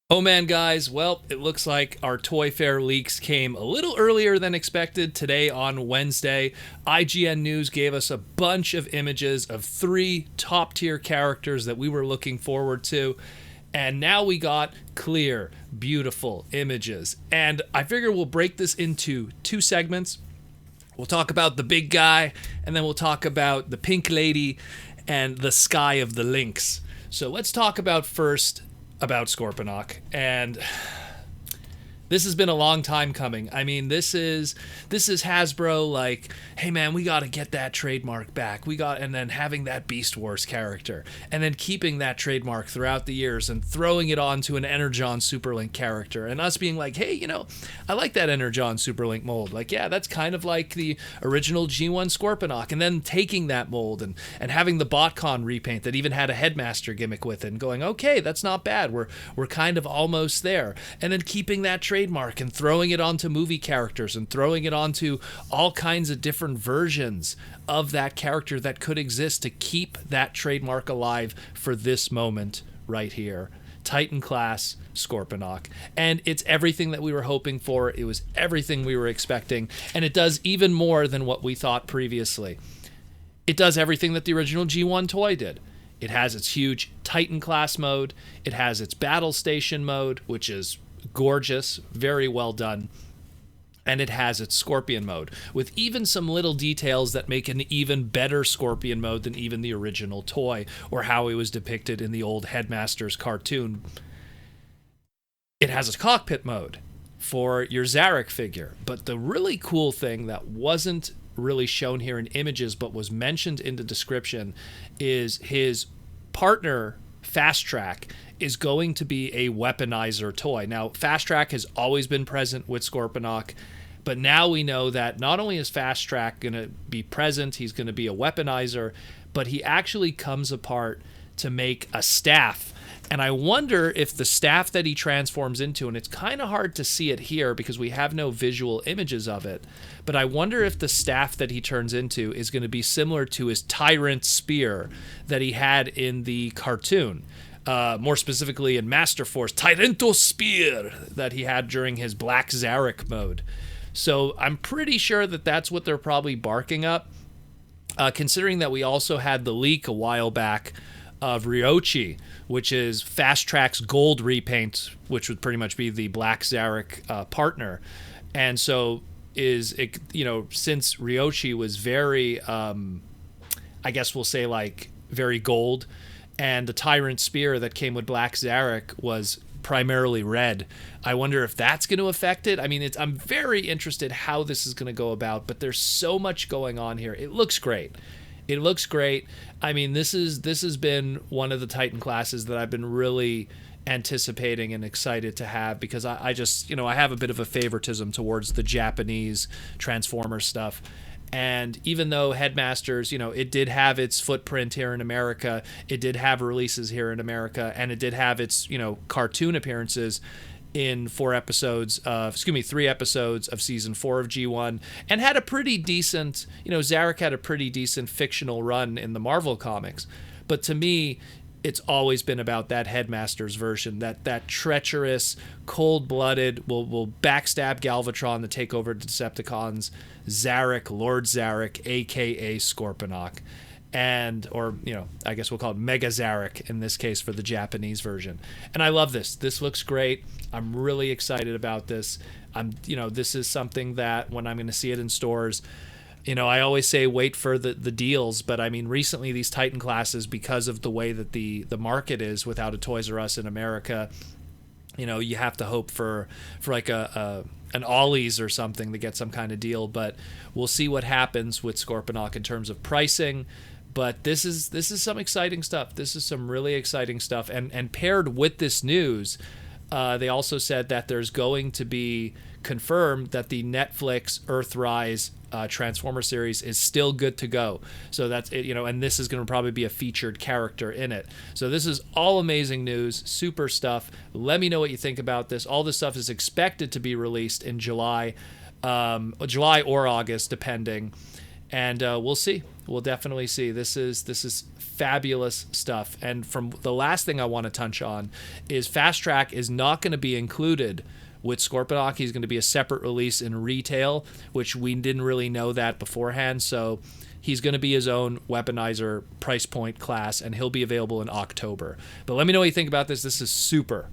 Oh man, guys, well, it looks like our Toy Fair leaks came a little earlier than expected today on Wednesday. IGN News gave us a bunch of images of three top tier characters that we were looking forward to. And now we got clear, beautiful images. And I figure we'll break this into two segments. We'll talk about the big guy, and then we'll talk about the pink lady and the sky of the lynx. So let's talk about first about Scorponok. And this has been a long time coming. I mean, this is Hasbro like, hey man, we got to get that trademark back. And then having that Beast Wars character, and then keeping that trademark throughout the years and throwing it onto an Energon Superlink character, and us being like, hey, I like that Energon Superlink mold. Like, yeah, that's kind of like the original G1 Scorponok, and then taking that mold and having the BotCon repaint that even had a headmaster gimmick with it, and going, okay, that's not bad. We're kind of almost there, and then keeping that trademark and throwing it onto movie characters and throwing it onto all kinds of different versions of that character that could exist to keep that trademark alive for this moment right here. Titan class Scorponok. And it's everything that we were hoping for. It was everything we were expecting. And it does even more than what we thought previously. It does everything that the original G1 toy did. It has its huge Titan class mode. It has its battle station mode, which is gorgeous, very well done. And it has its Scorpion mode, with even some little details that make an even better Scorpion mode than even the original toy, or how it was depicted in the old Headmasters cartoon. It has a cockpit mode for your Zarak figure, but the really cool thing that wasn't really shown here in images but was mentioned in the description is his partner Fasttrack is going to be a weaponizer toy. Now, Fasttrack has always been present with Scorponok, but now we know that not only is Fasttrack going to be present, he's going to be a weaponizer, but he actually comes apart to make a staff. And I wonder if the staff that he transforms into, and it's kind of hard to see it here because we have no visual images of it, but I wonder if the staff that he turns into is going to be similar to his Tyrant Spear that he had in the cartoon. More specifically in Master Force, Tyrento Spear that he had during his Black Zarak mode. So I'm pretty sure that that's what they're probably barking up, considering that we also had the leak a while back of Ryochi, which is Fasttrack's gold repaint, which would pretty much be the Black Zarak partner. And so since Ryochi was very, I guess we'll say like very gold, and the Tyrant Spear that came with Black Zarak was primarily red. I wonder if that's going to affect it. I mean, I'm very interested how this is going to go about, but there's so much going on here. It looks great. It looks great. I mean, this has been one of the Titan classes that I've been really anticipating and excited to have, because I just, I have a bit of a favoritism towards the Japanese Transformer stuff. And even though Headmasters, it did have its footprint here in America, it did have releases here in America, and it did have its, cartoon appearances in 3 episodes of season 4 of G1, and had a pretty decent, Zarak had a pretty decent fictional run in the Marvel comics. But to me, it's always been about that Headmasters version, that treacherous, cold-blooded, will backstab Galvatron to take over the Decepticons, Zarak, Lord Zarak, aka Scorponok. Or I guess we'll call it Mega Zarak in this case for the Japanese version. And I love this. This looks great. I'm really excited about this. This is something that when I'm going to see it in stores, I always say wait for the deals, but I mean, recently these Titan classes, because of the way that the market is without a Toys R Us in America, you have to hope for like an Ollie's or something to get some kind of deal. But we'll see what happens with Scorponok in terms of pricing. But this is some exciting stuff. This is some really exciting stuff. And paired with this news, they also said that there's going to be confirmed that the Netflix EarthRise Transformer series is still good to go. So that's it, and this is going to probably be a featured character in it. So this is all amazing news, super stuff. Let me know what you think about this. All this stuff is expected to be released in July or August, depending. And we'll see. we'll definitely see. This is fabulous stuff. And from the last thing I want to touch on is Fasttrack is not going to be included with Scorponok. He's going to be a separate release in retail, which we didn't really know that beforehand. So he's going to be his own Weaponizer price point class, and he'll be available in October. But let me know what you think about this. This is super,